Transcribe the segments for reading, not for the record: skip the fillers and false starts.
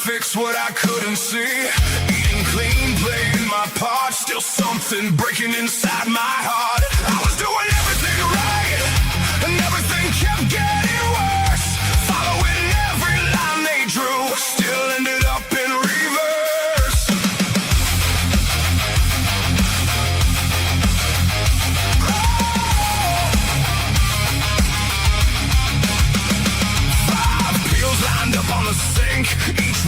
Fix what I couldn't see. Eating clean, playing my part. Still something breaking inside my heart. I was doing everything right, and everything kept getting worse. Following every line they drew, still ended up in reverse. Five pills lined up on the sink,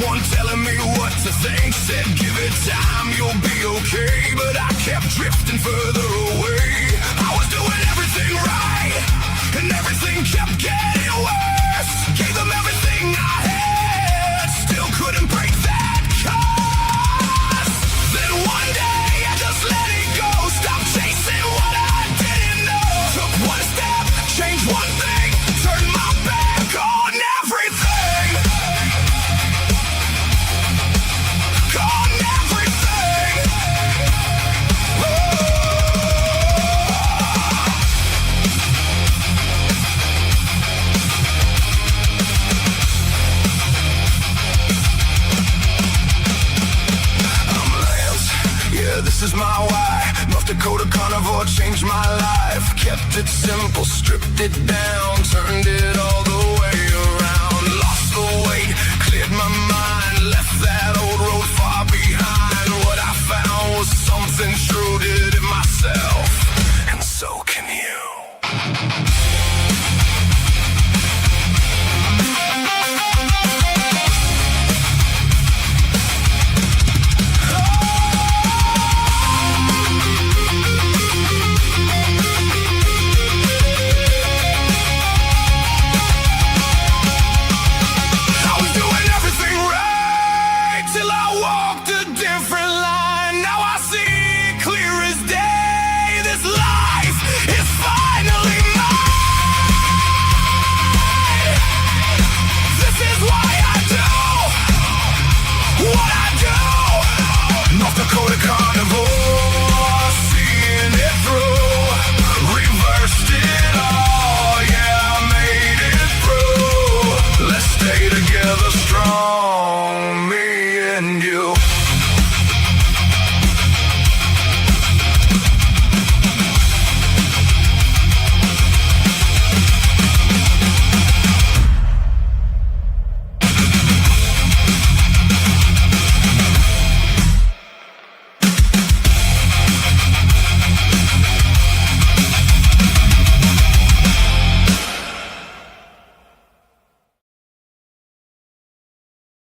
one telling me what to think. Said give it time, you'll be okay. But I kept drifting further away. I was doing everything right, and everything kept getting worse. Gave them everything I had, still couldn't break that curse. Then one day I just let it go. Stopped chasing what I didn't know. Took one step, changed one thing, turned my back on everything. This is my why. North Dakota Carnivore changed my life. Kept it simple, stripped it down, turned it all the way around. Lost the weight, cleared my mind, left that old road far behind. What I found was something true, did it myself, and so can you.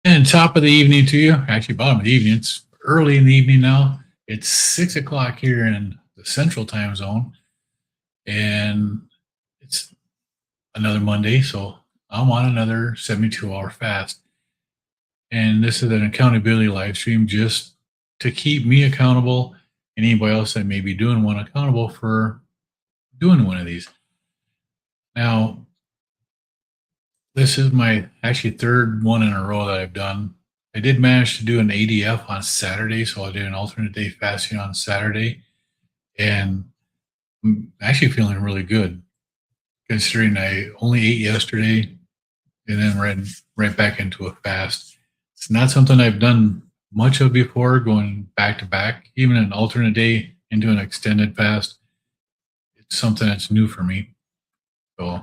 And top of the evening to you. Actually, bottom of the evening. It's early in the evening now. It's 6 o'clock here in the Central Time Zone, and it's another Monday. So I'm on another 72-hour fast, and this is an accountability live stream just to keep me accountable and anybody else that may be doing one accountable for doing one of these. Now, this is my actually third one in a row that I've done. I did manage to do an ADF on Saturday, so I did an alternate day fasting on Saturday, and I'm actually feeling really good considering I only ate yesterday and then right back into a fast. It's not something I've done much of before, going back to back, even an alternate day into an extended fast. It's something that's new for me. So,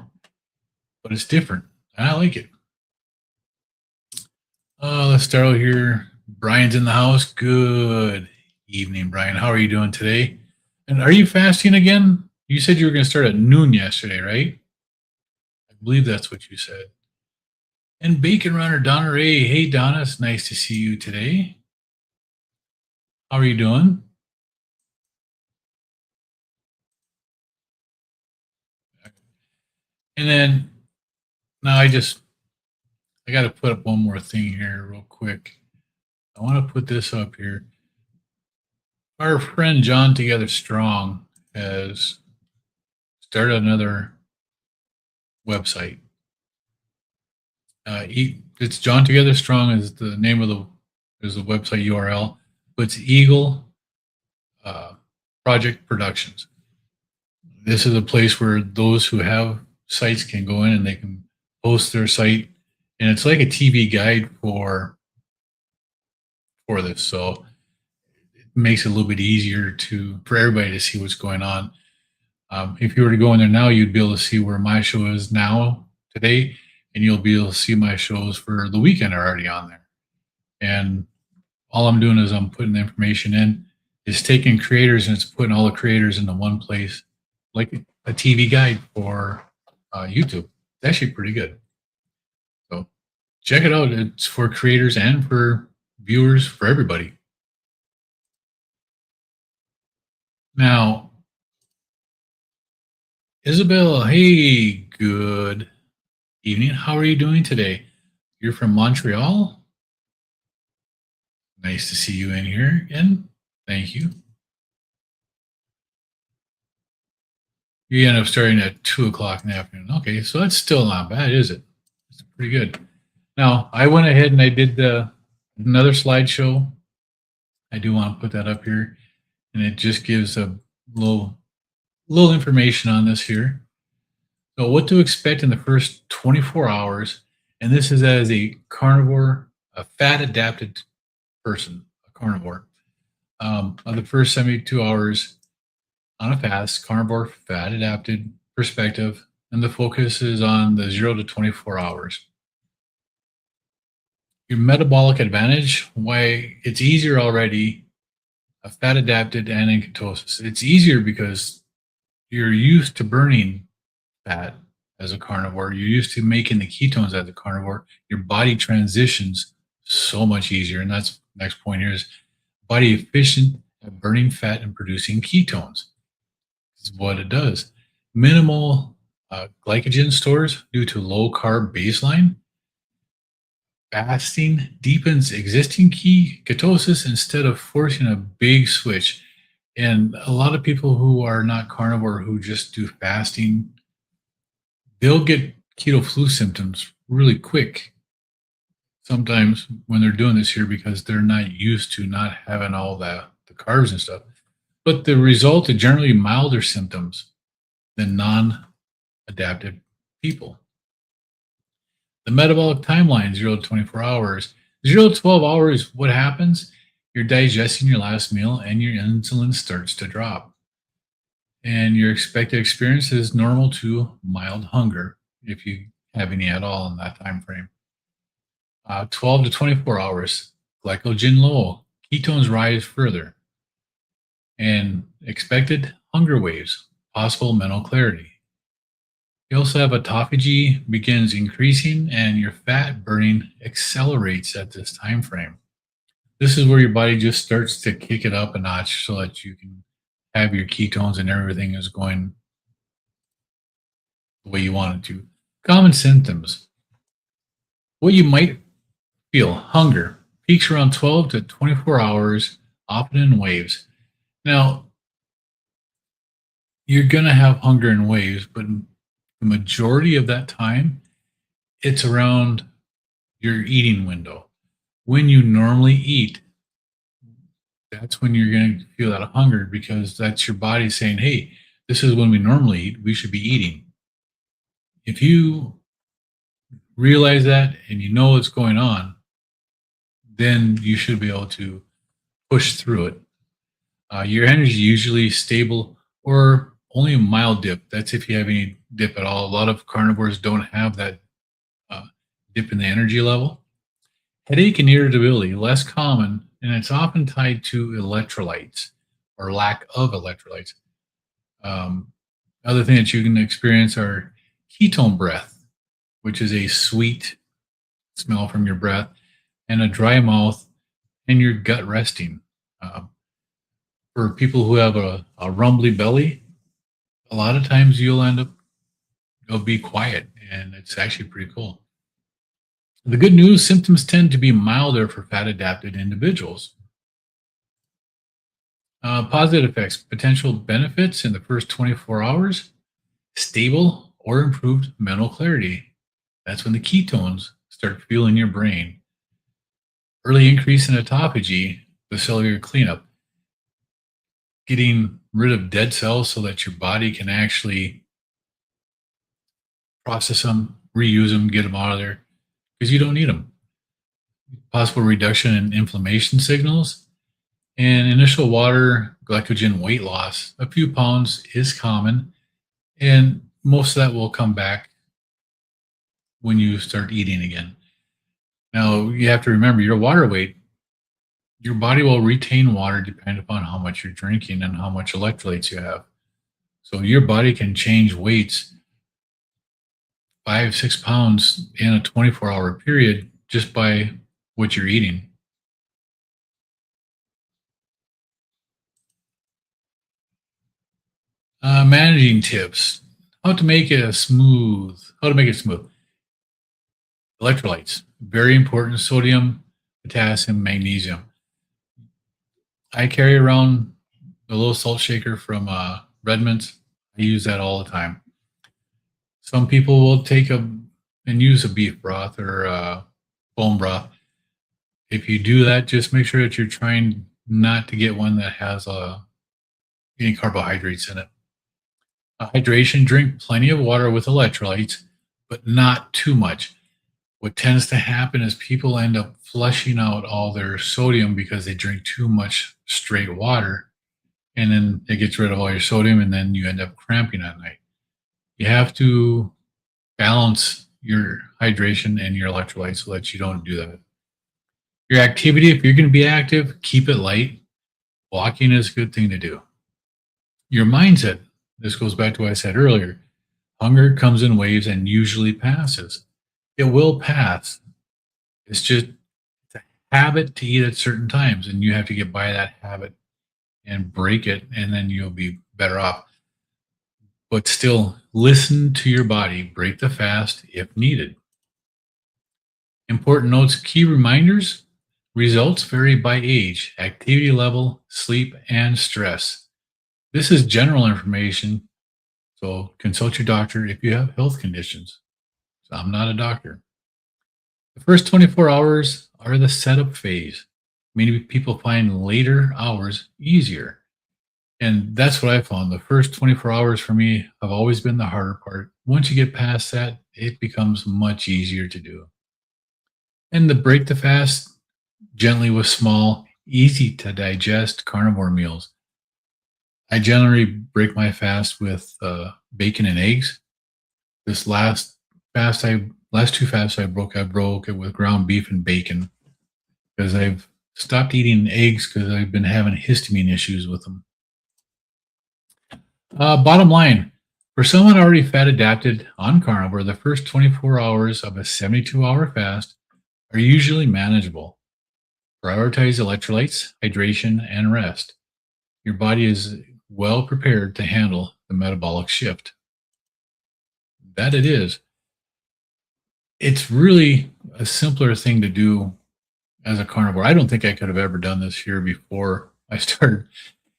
but it's different. I like it. Let's start out here. Brian's in the house. Good evening, Brian. How are you doing today? And are you fasting again? You said you were going to start at noon yesterday, right? I believe that's what you said. And Bacon Runner Donna Ray. Hey, Donna. It's nice to see you today. How are you doing? And then now I just I got to put up one more thing here real quick. I want to put this up here. Our friend John Together Strong has started another website. It's John Together Strong is the name of the website URL, but it's Eagle Project Productions. This is a place where those who have sites can go in and they can post their site, and it's like a TV guide for this. So it makes it a little bit easier for everybody to see what's going on. If you were to go in there now, you'd be able to see where my show is now today, and you'll be able to see my shows for the weekend are already on there. And all I'm doing is I'm putting the information in. It's taking creators and it's putting all the creators into one place, like a TV guide for YouTube. It's actually pretty good. So check it out. It's for creators and for viewers, for everybody. Now, Isabel, hey, good evening. How are you doing today? You're from Montreal? Nice to see you in here again. Thank you. You end up starting at 2 o'clock in the afternoon. Okay, so that's still not bad, is it? It's pretty good. Now, I went ahead and I did another slideshow. I do want to put that up here, and it just gives a little information on this here. So what to expect in the first 24 hours, and this is as a carnivore, a fat-adapted person, a carnivore. On the first 72 hours on a fast, carnivore, fat-adapted perspective, and the focus is on the 0 to 24 hours. Your metabolic advantage, why it's easier already, a fat-adapted and in ketosis. It's easier because you're used to burning fat as a carnivore. You're used to making the ketones as a carnivore. Your body transitions so much easier. And that's the next point here is body efficient at burning fat and producing ketones. This is what it does. Minimal glycogen stores due to low carb baseline. Fasting deepens existing ketosis instead of forcing a big switch. And a lot of people who are not carnivore, who just do fasting, they'll get keto flu symptoms really quick sometimes when they're doing this here because they're not used to not having all the carbs and stuff. But the result is generally milder symptoms than non-adaptive people. The metabolic timeline, 0 to 24 hours. 0 to 12 hours, what happens? You're digesting your last meal and your insulin starts to drop. And your expected experience is normal to mild hunger if you have any at all in that time frame. 12 to 24 hours, glycogen low, ketones rise further. And expected hunger waves, possible mental clarity. You also have autophagy begins increasing and your fat burning accelerates at this time frame. This is where your body just starts to kick it up a notch so that you can have your ketones and everything is going the way you want it to. Common symptoms. What you might feel, hunger, peaks around 12 to 24 hours, often in waves. Now, you're going to have hunger in waves, but the majority of that time, it's around your eating window. When you normally eat, that's when you're going to feel that hunger because that's your body saying, hey, this is when we normally eat. We should be eating. If you realize that and you know what's going on, then you should be able to push through it. Your energy is usually stable or only a mild dip. That's if you have any dip at all. A lot of carnivores don't have that dip in the energy level. Headache and irritability, less common, and it's often tied to electrolytes or lack of electrolytes. Other things that you can experience are ketone breath, which is a sweet smell from your breath, and a dry mouth and your gut resting. For people who have a rumbly belly, a lot of times you'll be quiet, and it's actually pretty cool. The good news, symptoms tend to be milder for fat adapted individuals. Positive effects, potential benefits in the first 24 hours, stable or improved mental clarity. That's when the ketones start fueling your brain. Early increase in autophagy, the cellular cleanup, getting rid of dead cells so that your body can actually process them, reuse them, get them out of there because you don't need them. Possible reduction in inflammation signals and initial water glycogen weight loss. A few pounds is common, and most of that will come back when you start eating again. Now, you have to remember your water weight, your body will retain water depending upon how much you're drinking and how much electrolytes you have. So your body can change weights 5, 6 pounds in a 24-hour period just by what you're eating. Managing tips: how to make it smooth. How to make it smooth. Electrolytes, very important: sodium, potassium, magnesium. I carry around a little salt shaker from Redmond's. I use that all the time. Some people will take and use a beef broth or bone broth. If you do that, just make sure that you're trying not to get one that has any carbohydrates in it. Hydration: drink plenty of water with electrolytes, but not too much. What tends to happen is people end up flushing out all their sodium because they drink too much straight water, and then it gets rid of all your sodium, and then you end up cramping at night. You have to balance your hydration and your electrolytes so that you don't do that. Your activity: if you're going to be active, keep it light. Walking is a good thing to do. Your mindset: this goes back to what I said earlier. Hunger comes in waves and usually passes. It will pass. It's just a habit to eat at certain times, and you have to get by that habit and break it, and then you'll be better off. But still, listen to your body. Break the fast if needed. Important notes: key reminders: results vary by age, activity level, sleep, and stress. This is general information, so consult your doctor if you have health conditions. So I'm not a doctor. The first 24 hours are the setup phase. Many people find later hours easier. And that's what I found. The first 24 hours for me have always been the harder part. Once you get past that, it becomes much easier to do. And the break the fast gently with small, easy to digest carnivore meals. I generally break my fast with bacon and eggs. This last two fasts I broke it with ground beef and bacon because I've stopped eating eggs because I've been having histamine issues with them. Bottom line: for someone already fat adapted on carnivore, the first 24 hours of a 72-hour fast are usually manageable. Prioritize electrolytes, hydration, and rest. Your body is well prepared to handle the metabolic shift. That it is. It's really a simpler thing to do as a carnivore. I don't think I could have ever done this here before I started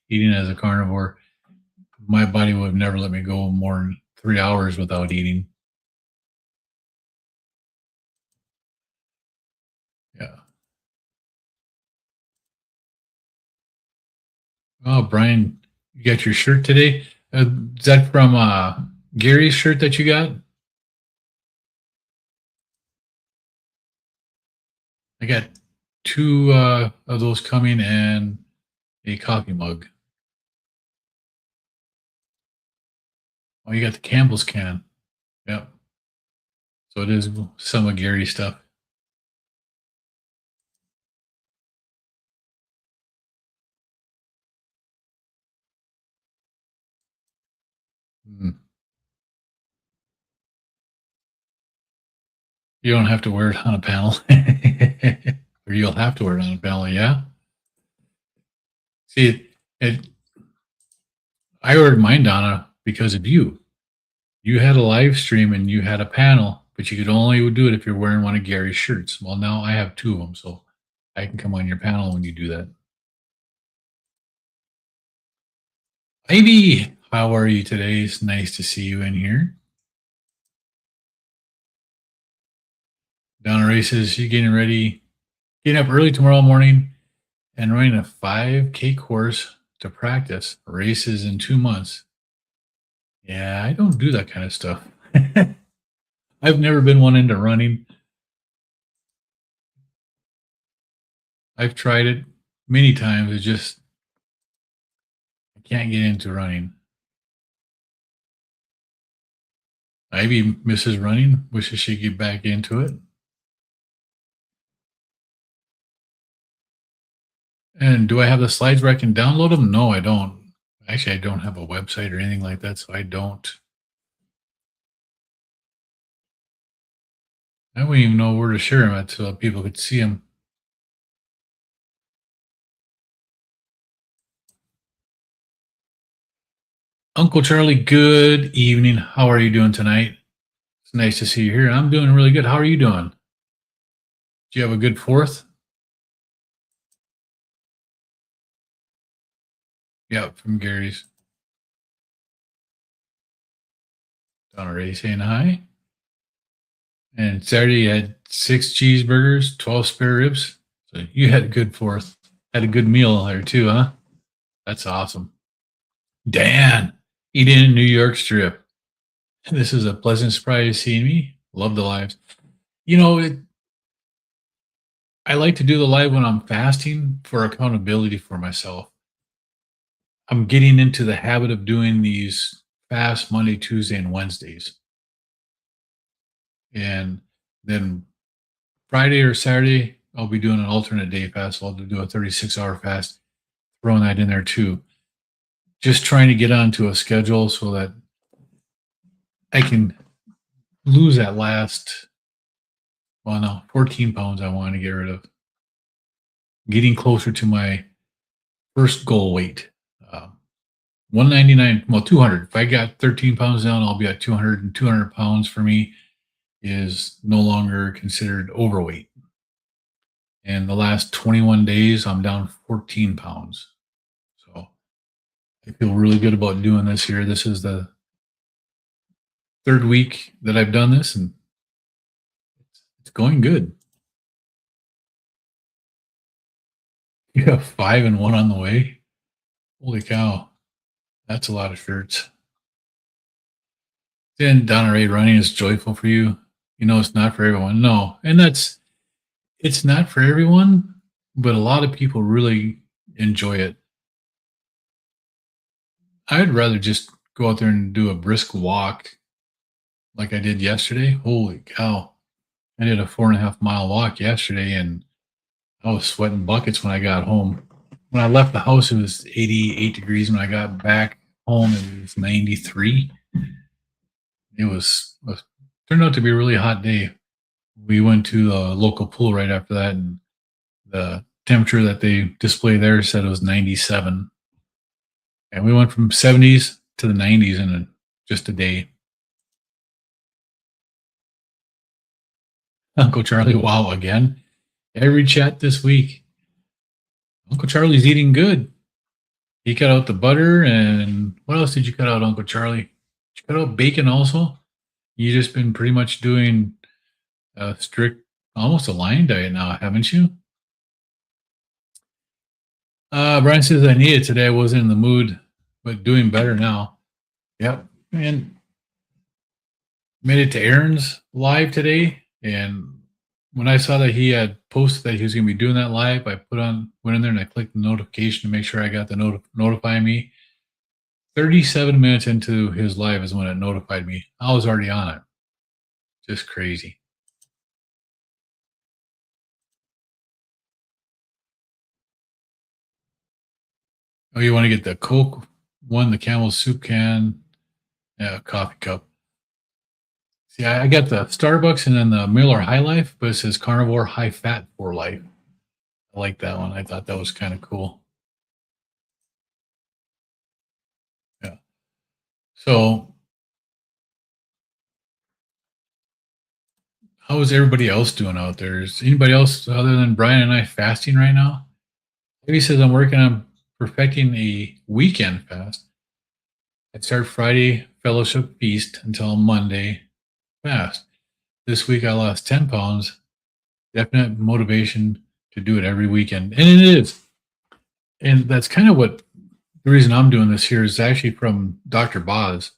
eating as a carnivore. My body would have never let me go more than 3 hours without eating. Yeah. Oh, Brian, you got your shirt today? Is that from Gary's shirt that you got? I got two of those coming and a coffee mug. Oh, you got the Campbell's can. Yep. So it is some of Gary's stuff. Mm. You don't have to wear it on a panel. Or you'll have to wear it on a panel, yeah? See, I ordered mine, Donna, because of you. You had a live stream and you had a panel but you could only do it if you're wearing one of Gary's shirts. Well, now I have 2 of them, so I can come on your panel when you do that. Ivy, how are you today? It's nice to see you in here. Donna races, she's getting ready, getting up early tomorrow morning and running a 5K course to practice races in 2 months. Yeah, I don't do that kind of stuff. I've never been one into running. I've tried it many times. It just, I can't get into running. Ivy misses running, wishes she'd get back into it. And do I have the slides where I can download them? No, I don't. Actually, I don't have a website or anything like that, so I don't. I wouldn't even know where to share them at so people could see them. Uncle Charlie, good evening. How are you doing tonight? It's nice to see you here. I'm doing really good. How are you doing? Do you have a good 4th? Yeah, from Gary's. Donna Ray saying hi. And Saturday you had 6 cheeseburgers, 12 spare ribs. So you had a good 4th. Had a good meal there too, huh? That's awesome. Dan, eating in New York strip. This is a pleasant surprise seeing me. Love the lives. You know, I like to do the live when I'm fasting for accountability for myself. I'm getting into the habit of doing these fast Monday, Tuesday, and Wednesdays. And then Friday or Saturday, I'll be doing an alternate day fast. I'll do a 36-hour fast, throwing that in there too. Just trying to get onto a schedule so that I can lose that last, 14 pounds I want to get rid of. Getting closer to my first goal weight. 199, well, 200. If I got 13 pounds down, I'll be at 200. And 200 pounds for me is no longer considered overweight. And the last 21 days, I'm down 14 pounds. So I feel really good about doing this here. This is the 3rd week that I've done this, and it's going good. You have 5 and 1 on the way. Holy cow. That's a lot of shirts. Then Donna Ray, running is joyful for you. You know, it's not for everyone. No. And it's not for everyone, but a lot of people really enjoy it. I'd rather just go out there and do a brisk walk like I did yesterday. Holy cow. I did a 4.5-mile walk yesterday and I was sweating buckets when I got home. When I left the house, it was 88 degrees. When I got back home, it was 93. It turned out to be a really hot day. We went to the local pool right after that, and the temperature that they display there said it was 97. And we went from 70s to the 90s in just a day. Uncle Charlie, wow, again. Every chat this week. Uncle Charlie's eating good. He cut out the butter, and what else did you cut out, Uncle Charlie? Did you cut out bacon also? You just been pretty much doing a strict, almost a lion diet now, haven't you? Brian says I need it today. I wasn't in the mood, but doing better now. Yep. And made it to Aaron's live today. And when I saw that he had posted that he was going to be doing that live, I went in there and I clicked the notification to make sure I got the notify me. 37 minutes into his live is when it notified me. I was already on it. Just crazy. Oh, you want to get the Coke one, the Camel soup can, coffee cup. See, I got the Starbucks and then the Miller High Life, but it says Carnivore High Fat for Life. I like that one. I thought that was kind of cool. Yeah. So How is everybody else doing out there? Is anybody else other than Brian and I fasting right now? Maybe says I'm working on perfecting a weekend fast. I start Friday fellowship feast until Monday fast. This week I lost 10 pounds. Definite motivation to do it every weekend. And it is. And that's kind of what the reason I'm doing this here is actually from Dr. Boz,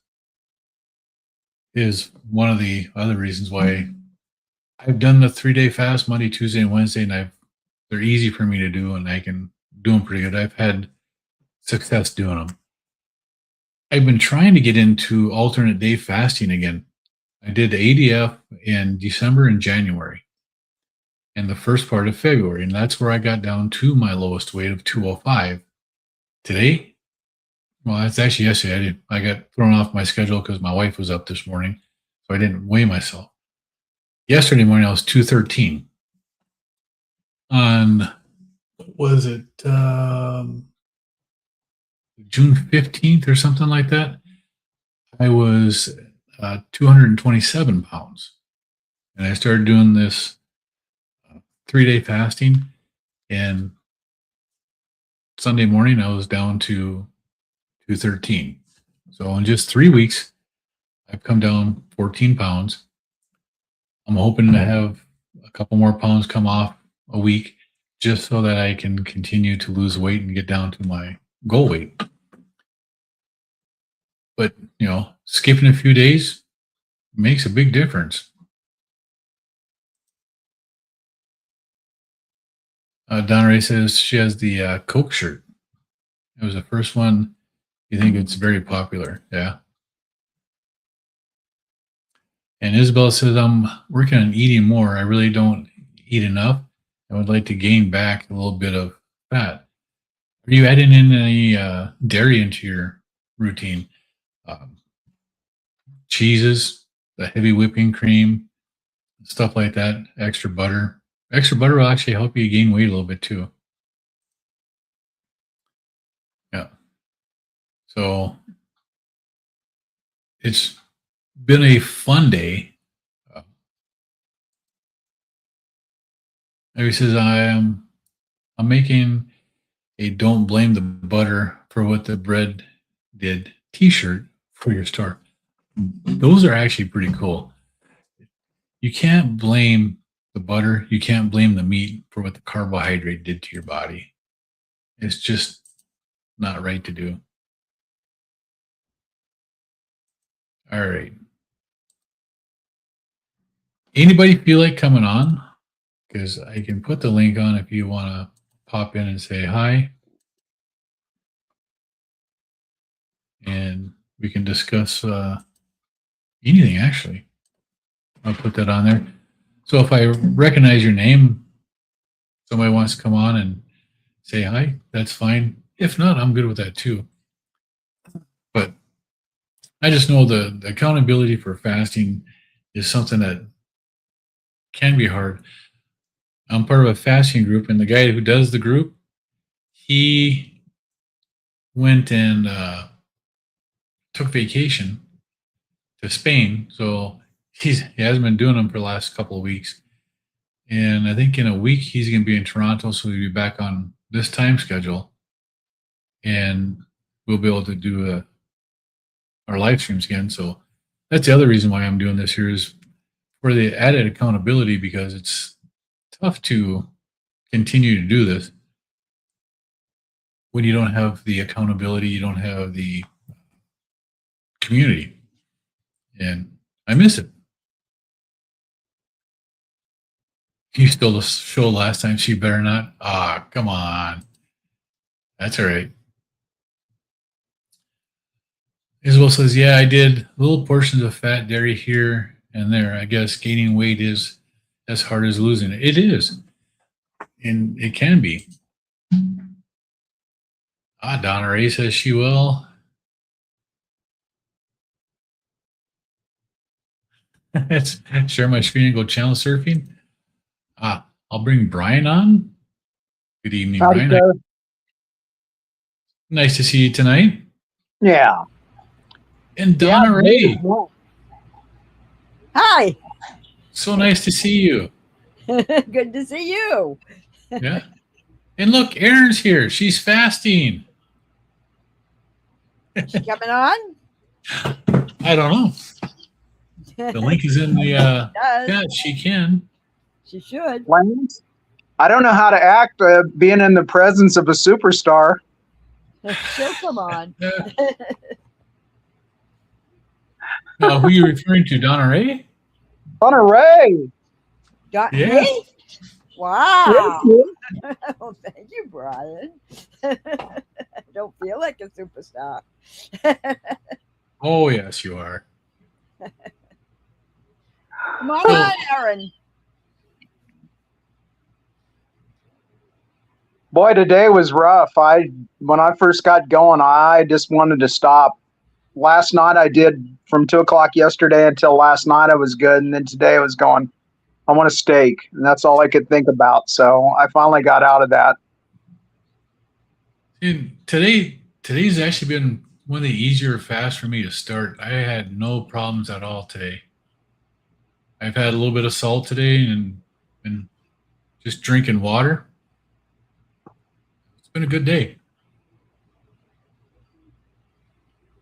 is one of the other reasons why I've done the 3-day fast Monday, Tuesday, and Wednesday, and they're easy for me to do, and I can do them pretty good. I've had success doing them. I've been trying to get into alternate day fasting again. I did ADF in December and January and the first part of February, and that's where I got down to my lowest weight of 205. Today, well, that's actually yesterday. I got thrown off my schedule because my wife was up this morning, so I didn't weigh myself. Yesterday morning, I was 213. On, what was it, June 15th or something like that, I was 227 pounds. And I started doing this 3-day fasting. And Sunday morning, I was down to 213. So in just 3 weeks, I've come down 14 pounds. I'm hoping to have a couple more pounds come off a week just so that I can continue to lose weight and get down to my goal weight. But, skipping a few days makes a big difference. Donna Ray says she has the Coke shirt. It was the first one. You think it's very popular. Yeah. And Isabel says, I'm working on eating more. I really don't eat enough. I would like to gain back a little bit of fat. Are you adding in any dairy into your routine? Cheeses, the heavy whipping cream, stuff like that, extra butter. Extra butter will actually help you gain weight a little bit too. Yeah. So it's been a fun day. He says, I'm making a "Don't Blame the Butter for What the Bread Did" t-shirt for your store. Those are actually pretty cool. You can't blame the butter. You can't blame the meat for what the carbohydrate did to your body. It's just not right to do. All right. Anybody feel like coming on? Because I can put the link on if you want to pop in and say hi. And we can discuss anything, actually. I'll put that on there. So if I recognize your name, somebody wants to come on and say hi, that's fine. If not, I'm good with that too. But I just know the accountability for fasting is something that can be hard. I'm part of a fasting group, and the guy who does the group, he went and took vacation to Spain. So he hasn't been doing them for the last couple of weeks. And I think in a week, he's going to be in Toronto. So he'll be back on this time schedule. And we'll be able to do our live streams again. So that's the other reason why I'm doing this here, is for the added accountability, because it's tough to continue to do this when you don't have the accountability, you don't have the community. And I miss it. You stole the show last time, so you better not. Ah, come on. That's all right. Isabel says, yeah, I did little portions of fat dairy here and there. I guess gaining weight is as hard as losing it. It is. And it can be. Donna Ray says she will. Let's share my screen and go channel surfing. I'll bring Brian on. Good evening, Howdy, Brian. sir. Nice to see you tonight. Yeah. And Donna Ray. Hi. So nice to see you. Good to see you. Yeah. And look, Erin's here. She's fasting. She coming on? I don't know. The link is in the Does. chat. She can. She should. Lance? I don't know how to act being in the presence of a superstar. She'll come on. Now, who are you referring to? Donna Ray? Donna Ray. Got Yeah. me? Wow. Well, thank you, Brian. I don't feel like a superstar. Oh, yes, you are. Come on, Erin. Boy, today was rough. When I first got going, I just wanted to stop. Last night I did from 2:00 yesterday until last night I was good, and then today I was going, I want a steak, and that's all I could think about. So I finally got out of that. And today's actually been one of the easier fasts for me to start. I had no problems at all today. I've had a little bit of salt today and been just drinking water. It's been a good day.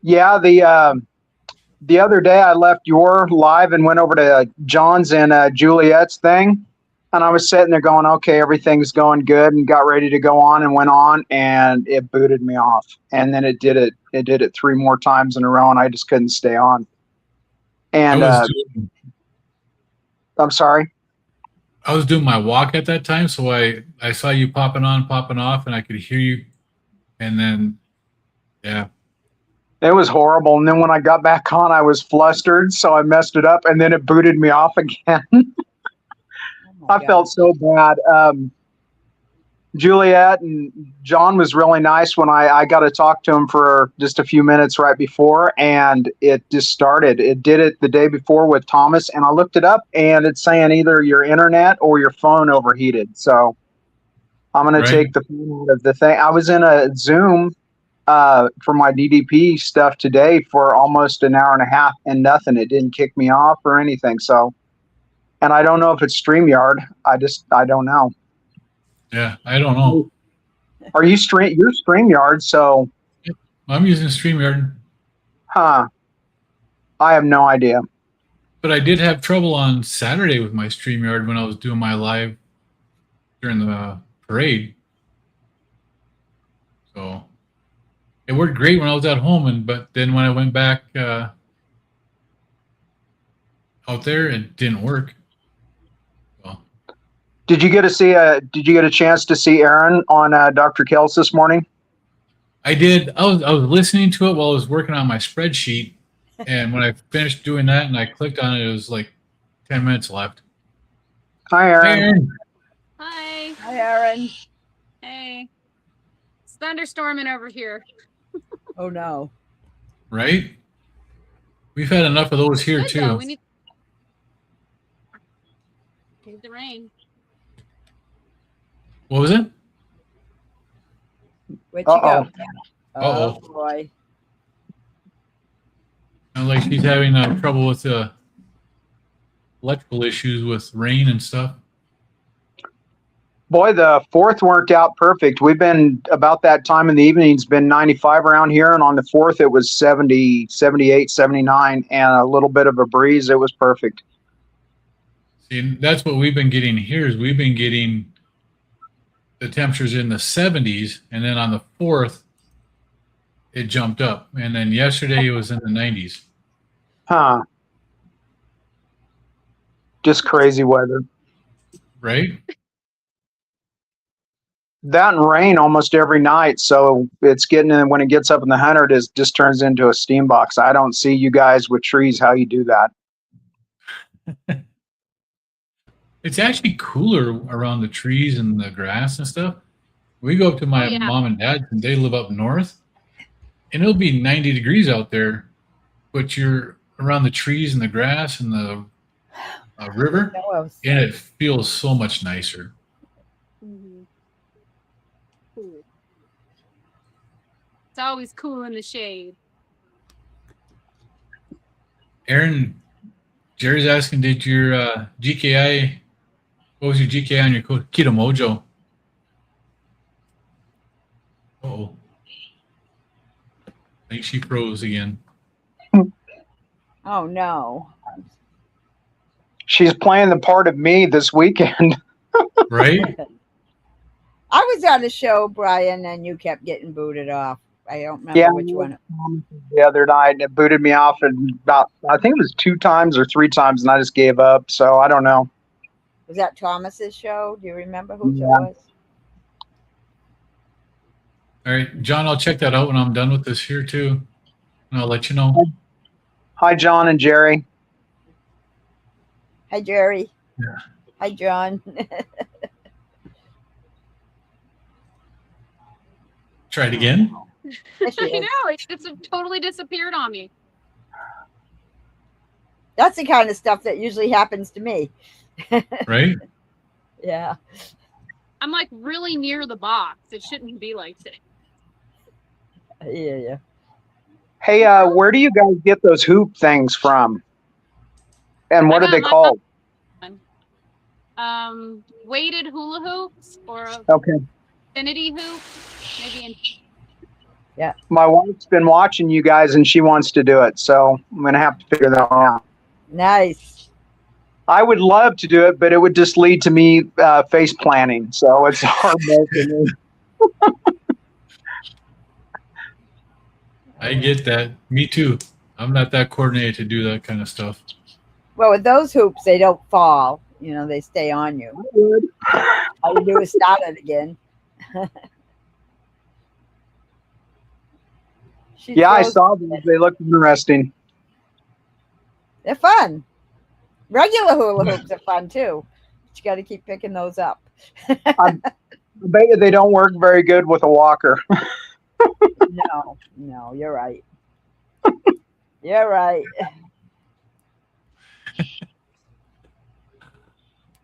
Yeah, the other day I left your live and went over to John's and Juliet's thing, and I was sitting there going, okay, everything's going good, and got ready to go on and went on, and it booted me off. And then it did it 3 more times in a row, and I just couldn't stay on. And I'm sorry. I was doing my walk at that time, so I saw you popping on, popping off, and I could hear you. And then, yeah. It was horrible. And then when I got back on, I was flustered, so I messed it up, and then it booted me off again. I felt so bad. Juliet and John was really nice when I got to talk to him for just a few minutes right before, and it just started. It did it the day before with Thomas, and I looked it up, and it's saying either your internet or your phone overheated. So I'm going to take the phone out of the thing. I was in a Zoom for my DDP stuff today for almost an hour and a half, and nothing. It didn't kick me off or anything. So, and I don't know if it's StreamYard. I don't know. Yeah, I don't know. Are you you're StreamYard, so I'm using StreamYard. Huh. I have no idea. But I did have trouble on Saturday with my StreamYard when I was doing my live during the parade. So it worked great when I was at home, but then when I went back out there, it didn't work. Did you get a chance to see Erin on Dr. Kiltz this morning? I did. I was listening to it while I was working on my spreadsheet, and when I finished doing that and I clicked on it, it was like 10 minutes left. Hi, Erin. Hey, Erin. Hi. Hi, Erin. Hey. It's thunderstorming over here. Oh no. Right? We've had enough of those here Good, too. though. We need the rain. What was it? Where'd you go? Uh-oh. Oh boy. Sounds like she's having trouble with electrical issues with rain and stuff. Boy, the 4th worked out perfect. We've been about that time in the evenings, been 95 around here, and on the 4th it was 70, 78, 79, and a little bit of a breeze. It was perfect. See, that's what we've been getting here is we've been getting the temperatures in the 70s, and then on the 4th, it jumped up. And then yesterday it was in the 90s. Huh. Just crazy weather. Right? That and rain almost every night. So it's getting in, when it gets up in the 100, it just turns into a steam box. I don't see you guys with trees, how you do that. It's actually cooler around the trees and the grass and stuff. We go up to my mom and dad, and they live up north, and it'll be 90 degrees out there, but you're around the trees and the grass and the river, and it feels so much nicer. Mm-hmm. Cool. It's always cool in the shade. Erin, Jerry's asking, did your GKI, what was your GKI on your Keto Mojo? Uh-oh. I think she froze again. Oh no. She's playing the part of me this weekend. Right? I was on a show, Brian, and you kept getting booted off. I don't remember Yeah, which one. the other night, and it booted me off and about, I think it was 2 times or 3 times, and I just gave up. So I don't know. Was that Thomas's show? Do you remember who it Yeah. was? All right, John, I'll check that out when I'm done with this here too. And I'll let you know. Hi, John and Jerry. Hi, Jerry. Yeah. Hi, John. Try it again. There she I is. know, it just totally disappeared on me. That's the kind of stuff that usually happens to me. Right? Yeah. I'm like really near the box. It shouldn't be like this. Yeah. Hey, where do you guys get those hoop things from? And what I are they got called? Weighted hula hoops or a Okay. infinity hoop. Maybe My wife's been watching you guys, and she wants to do it. So I'm going to have to figure that out. Nice. I would love to do it, but it would just lead to me face planting. So it's hard for me. I get that. Me too. I'm not that coordinated to do that kind of stuff. Well, with those hoops, they don't fall. You know, they stay on you. All you do is start it again. She Yeah, I throws- saw them. They look interesting. They're fun. Regular hula hoops are fun too. But you got to keep picking those up. I bet you they don't work very good with a walker. No, you're right. You're right.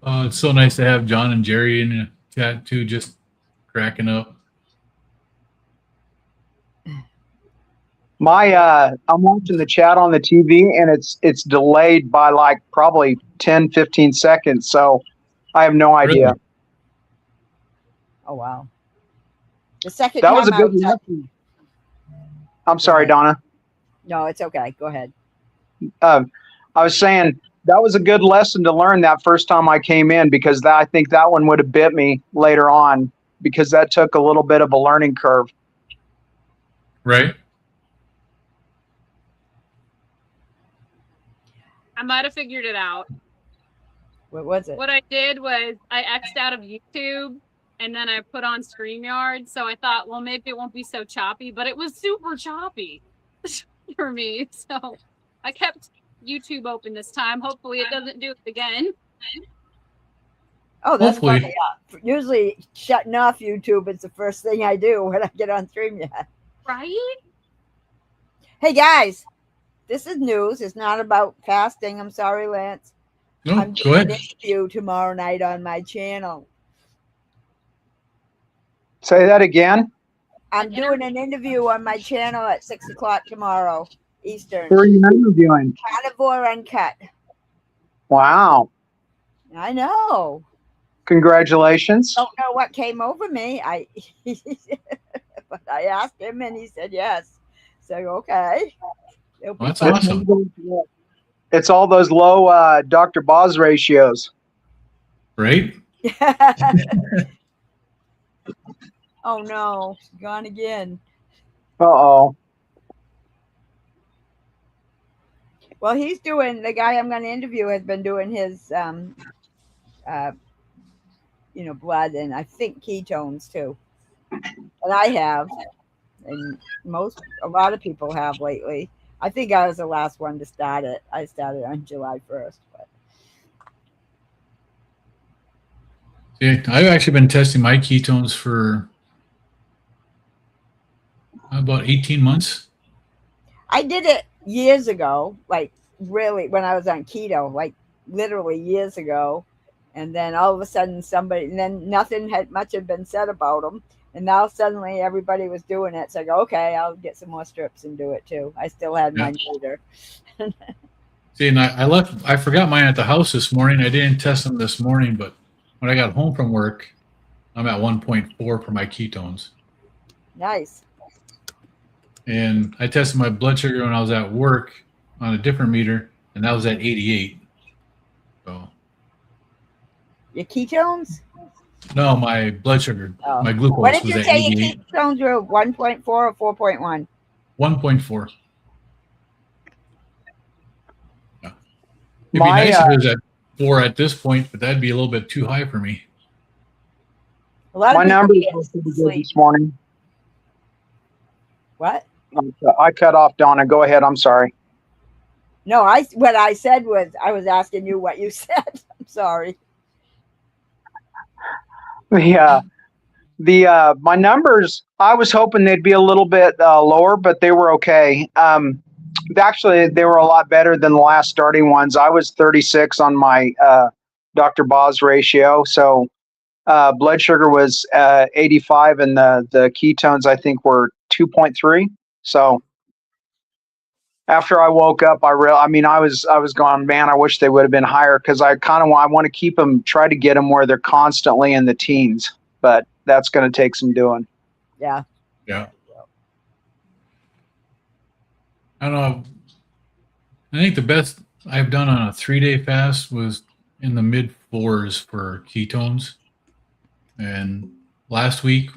Oh, it's so nice to have John and Jerry in the chat too, just cracking up. I'm watching the chat on the TV, and it's delayed by like probably 10, 15 seconds. So I have no idea. Really? Oh wow. The second That was a time I good was at- lesson. I'm sorry, ahead. Donna. No, it's okay. Go ahead. I was saying that was a good lesson to learn that first time I came in, because I think that one would have bit me later on, because that took a little bit of a learning curve. Right? I might have figured it out. What was it? What I did was I X'd out of YouTube and then I put on StreamYard. So I thought, well, maybe it won't be so choppy, but it was super choppy for me. So I kept YouTube open this time. Hopefully it doesn't do it again. Oh, that's Hopefully. funny. Usually shutting off YouTube is the first thing I do when I get on StreamYard. Right? Hey guys, this is news. It's not about fasting. I'm sorry, Lance. No, I'm go doing an ahead. interview tomorrow night on my channel. Say that again. I'm doing an interview on my channel at 6:00 tomorrow Eastern. Who are you interviewing? Carnivore Uncut. Wow. I know. Congratulations. Don't know what came over me. But I asked him and he said yes. So okay. It'll be Well, that's fun. awesome. It's all those low Dr. Boz ratios. Right? Oh no, gone again. Uh-oh. Well, he's doing, the guy I'm going to interview has been doing his, blood and I think ketones too. And I have, and a lot of people have lately. I think I was the last one to start it. I started on July 1st. But Yeah, I've actually been testing my ketones for about 18 months. I did it years ago, like really when I was on keto, like literally years ago. And then all of a sudden and then nothing had been said about them. And now suddenly everybody was doing it. So I go, okay, I'll get some more strips and do it too. I still had Yeah. mine later. See, and I forgot mine at the house this morning. I didn't test them this morning, but when I got home from work, I'm at 1.4 for my ketones. Nice. And I tested my blood sugar when I was at work on a different meter, and that was at 88. So, Your ketones? no, my blood sugar, Oh. my glucose What did was you at say 88. your ketones were? 1.4 or 4.1? 1.4. Yeah. It'd be My, nice if it was at 4 at this point, but that'd be a little bit too high for me. A lot My of people numbers can't were pretty good sleep. this morning. What? I cut off Donna. Go ahead. I'm sorry. No, what I said was I was asking you what you said. I'm sorry. Yeah. My numbers, I was hoping they'd be a little bit lower, but they were okay. Actually, they were a lot better than the last starting ones. I was 36 on my Dr. Boz ratio. So blood sugar was 85, and the ketones, I think, were 2.3. So after I woke up, I was going, man, I wish they would have been higher, because I want to keep them, try to get them where they're constantly in the teens, but that's going to take some doing. Yeah. Yeah. I don't know. I think the best I've done on a 3-day fast was in the mid 4s for ketones. And last week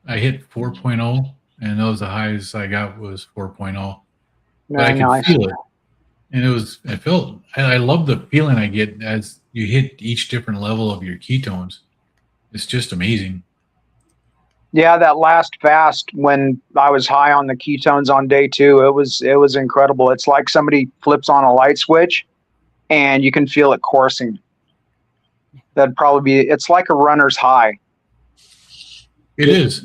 I hit 4.0, and those the highest I got was 4.0. But I Very could nice. feel it. And I love the feeling I get as you hit each different level of your ketones. It's just amazing. Yeah, that last fast when I was high on the ketones on day 2, it was incredible. It's like somebody flips on a light switch and you can feel it coursing. That'd probably it's like a runner's high. It is.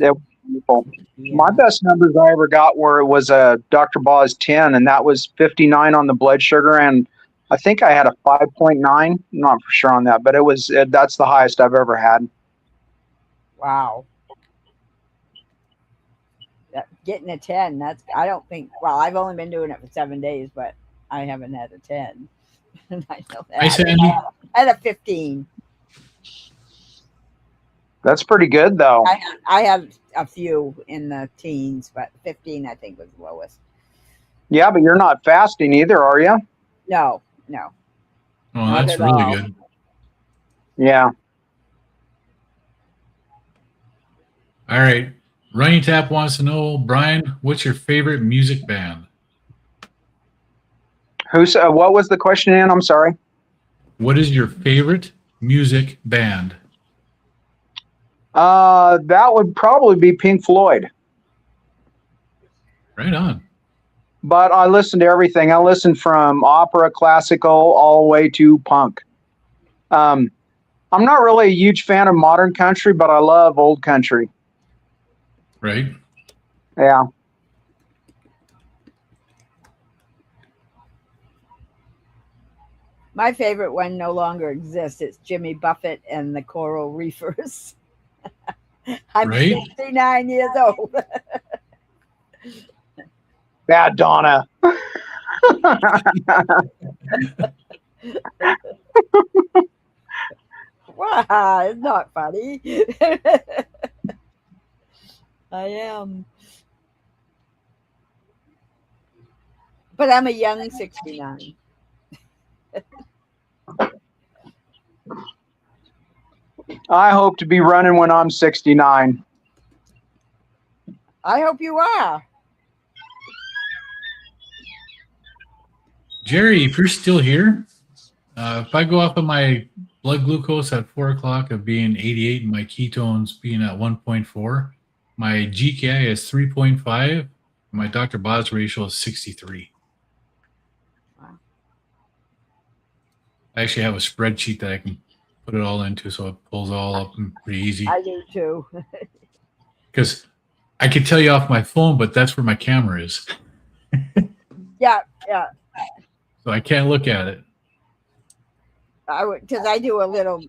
My best numbers I ever got was a Dr. Boz 10, and that was 59 on the blood sugar, and I think I had a 5.9. I'm not for sure on that, but that's the highest I've ever had. Wow. Getting a 10, I don't think, well, I've only been doing it for 7 days, but I haven't had a 10. I know that. Hi, Sandy. I had a 15. That's pretty good, though. I have a few in the teens, but 15 I think was the lowest. Yeah, but you're not fasting either, are you? No. Oh, Not that's at really all. good. Yeah. All right. Running Tap wants to know, Brian, what's your favorite music band? What was the question, Ann? I'm sorry. What is your favorite music band? That would probably be Pink Floyd. Right on. But I listen to everything. I listen from opera, classical, all the way to punk. I'm not really a huge fan of modern country, but I love old country. Right. Yeah. My favorite one no longer exists. It's Jimmy Buffett and the Coral Reefers. I'm Right. 69 years old. Bad Donna. Wow, it's not funny. I am. But I'm a young 69. I hope to be running when I'm 69. I hope you are. Jerry, if you're still here, if I go off of my blood glucose at 4 o'clock of being 88 and my ketones being at 1.4, my GKI is 3.5, and my Dr. Boz ratio is 63. Wow. I actually have a spreadsheet that I can put it all into, so it pulls all up and pretty easy. I do too. Because I could tell you off my phone, but that's where my camera is. Yeah. So I can't look at it. Because I do a little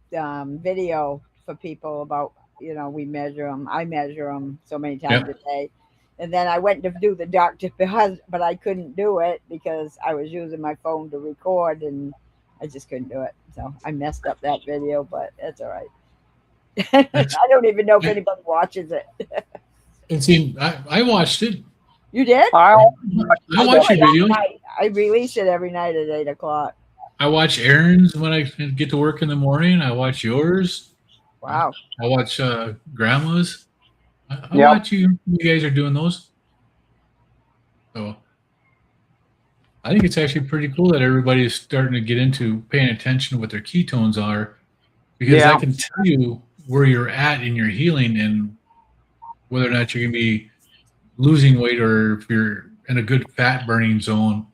video for people about, we measure them. I measure them so many times a day. And then I went to do the doctor, but I couldn't do it because I was using my phone to record, and I just couldn't do it. So I messed up that video, but it's all right. I don't even know if anybody watches it. And see, I watched it. You did? I watch your videos. I release it every night at 8:00. I watch Aaron's when I get to work in the morning. I watch yours. Wow. I watch Grandma's. I Yep. watch you. You guys are doing those. So I think it's actually pretty cool that everybody is starting to get into paying attention to what their ketones are, because Yeah. I can tell you where you're at in your healing and whether or not you're going to be losing weight or if you're in a good fat burning zone.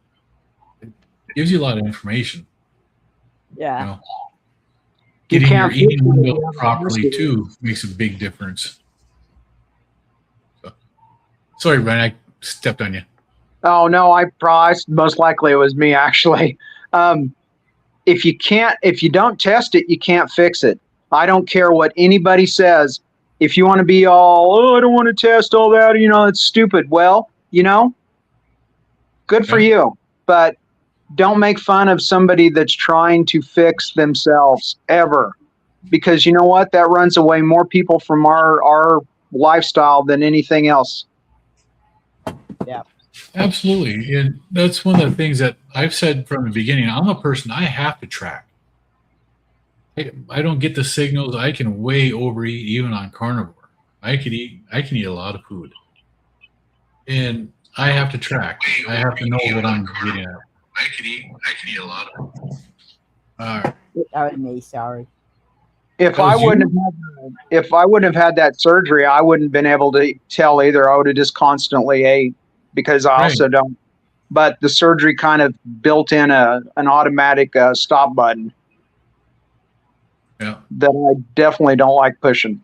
It gives you a lot of information. Yeah. You know, getting your can't eating fix it window without properly listening. too makes a big difference. So, sorry, Brian, I stepped on you. Oh no, most likely it was me actually. If you don't test it, you can't fix it. I don't care what anybody says. If you want to be all, oh, I don't want to test all that, it's stupid. Well, good for you, but don't make fun of somebody that's trying to fix themselves ever, because you know what? That runs away more people from our lifestyle than anything else. Yeah. Absolutely. And that's one of the things that I've said from the beginning. I'm a person, I have to track. I don't get the signals. I can way overeat even on carnivore. I can eat a lot of food. And I have to track. I have to know what I'm getting at. I can eat a lot of food. All right. That was me. Sorry. If I wouldn't have had that surgery, I wouldn't have been able to tell either. I would have just constantly ate, because I also don't. But the surgery kind of built in an automatic stop button. Yeah. That I definitely don't like pushing.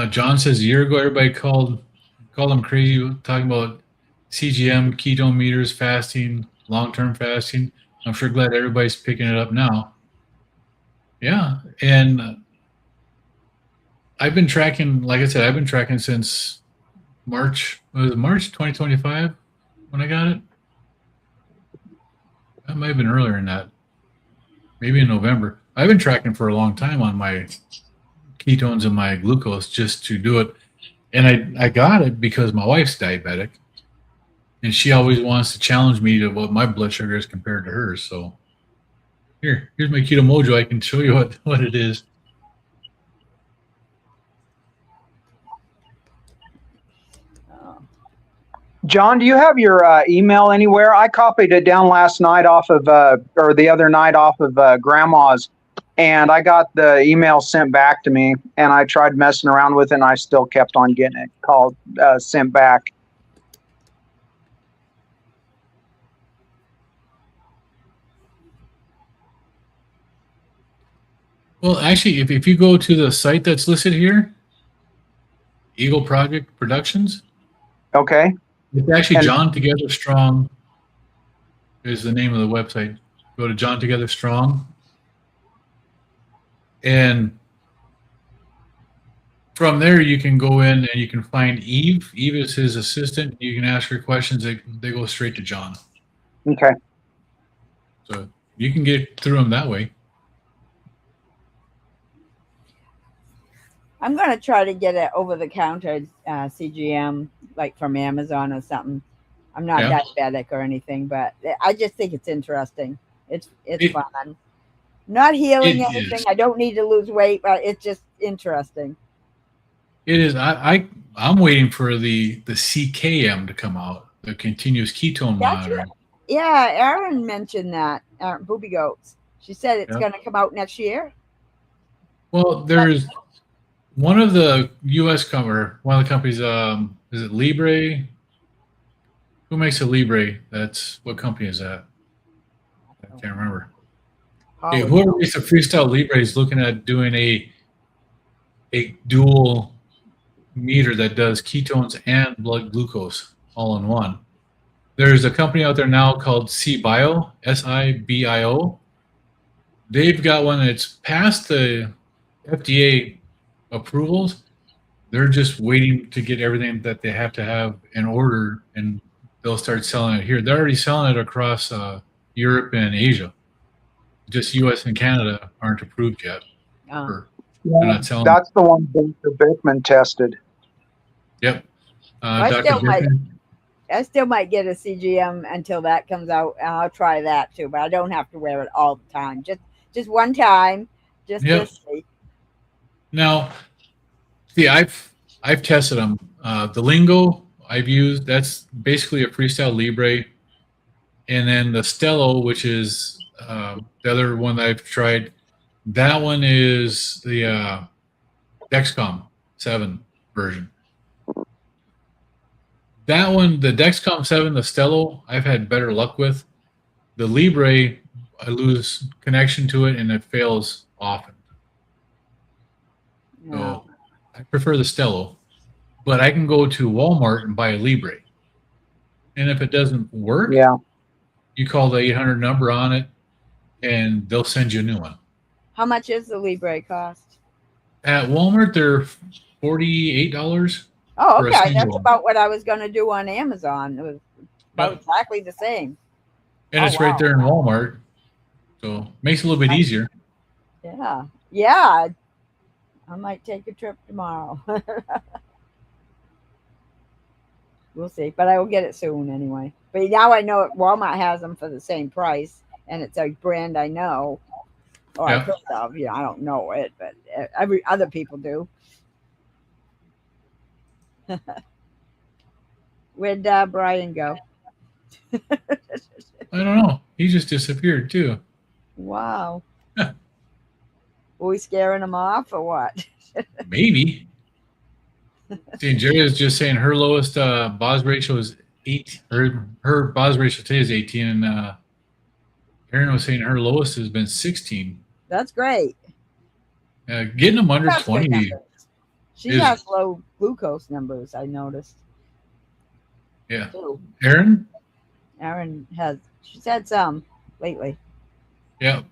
John says a year ago everybody called him crazy talking about CGM, ketone meters, fasting, long-term fasting. I'm sure glad everybody's picking it up now. Yeah, and I've been tracking, like I said, I've been tracking since March 2025 when I got it. That might have been earlier than that. Maybe in November. I've been tracking for a long time on my ketones and my glucose just to do it. And I got it because my wife's diabetic, and she always wants to challenge me to what my blood sugar is compared to hers. So here's my Keto Mojo. I can show you what it is. John, do you have your email anywhere? I copied it down last night or the other night off of Grandma's, and I got the email sent back to me, and I tried messing around with it, and I still kept on getting it sent back. Well, actually, if you go to the site that's listed here, Eagle Project Productions, Okay. it's actually John Together Strong is the name of the website. Go to John Together Strong. And from there, you can go in and you can find Eve. Eve is his assistant. You can ask her questions. They go straight to John. Okay. So you can get through them that way. I'm going to try to get it over the counter CGM, like from Amazon or something. I'm not diabetic or anything, but I just think it's interesting. It's fun. Not healing anything. I don't need to lose weight, but it's just interesting. It is. I'm waiting for the CKM to come out, the continuous ketone monitoring. Yeah, Erin mentioned that. Booby Goats. She said it's going to come out next year. Well, there's one of the U.S. one of the companies. Is it Libre? Who makes a Libre? What company is that? I can't remember. Hey, whoever makes a Freestyle Libre is looking at doing a dual meter that does ketones and blood glucose all in one. There's a company out there now called SIBIO, SIBIO. They've got one that's passed the FDA approvals, they're just waiting to get everything that they have to have in order, and they'll start selling it here. They're already selling it across Europe and Asia. Just U.S. and Canada aren't approved yet. Or they're Yeah, not selling. that's the one Dr. Bickman tested. Yep. I Dr. still might- Bickman. I still might get a CGM until that comes out, and I'll try that too. But I don't have to wear it all the time. Just one time, just Yep. to see. Now, see, I've tested them. The Lingo I've used, that's basically a Freestyle Libre, and then the Stello, which is the other one that I've tried. That one is the Dexcom 7 version. That one, the Dexcom 7, the Stello, I've had better luck with. The Libre, I lose connection to it and it fails often. No. So I prefer the Stello. But I can go to Walmart and buy a Libre. And if it doesn't work, Yeah. you call the 800 number on it and they'll send you a new one. How much is the Libre cost? At Walmart, they're $48. Oh, For a okay. single That's one. about what I was going to do on Amazon. It was about Yep. exactly the same. And Oh, it's right wow. there in Walmart. So makes it a little bit easier. Yeah. Yeah. I might take a trip tomorrow. We'll see. But I will get it soon anyway. But now I know Walmart has them for the same price, and it's a brand I know. Or I Yeah. could have. I don't know it, but other people do. Where'd Brian go? I don't know. He just disappeared too. Wow. Were we scaring him off or what? Maybe. See, Jerry is just saying her lowest Bos ratio is 8. Her Bos ratio today is 18, and Erin was saying her lowest has been 16. That's great. Getting them under That's good 20. numbers. She is- has low glucose numbers, I noticed. Yeah. Too. Erin? Erin she's had some lately. Yeah.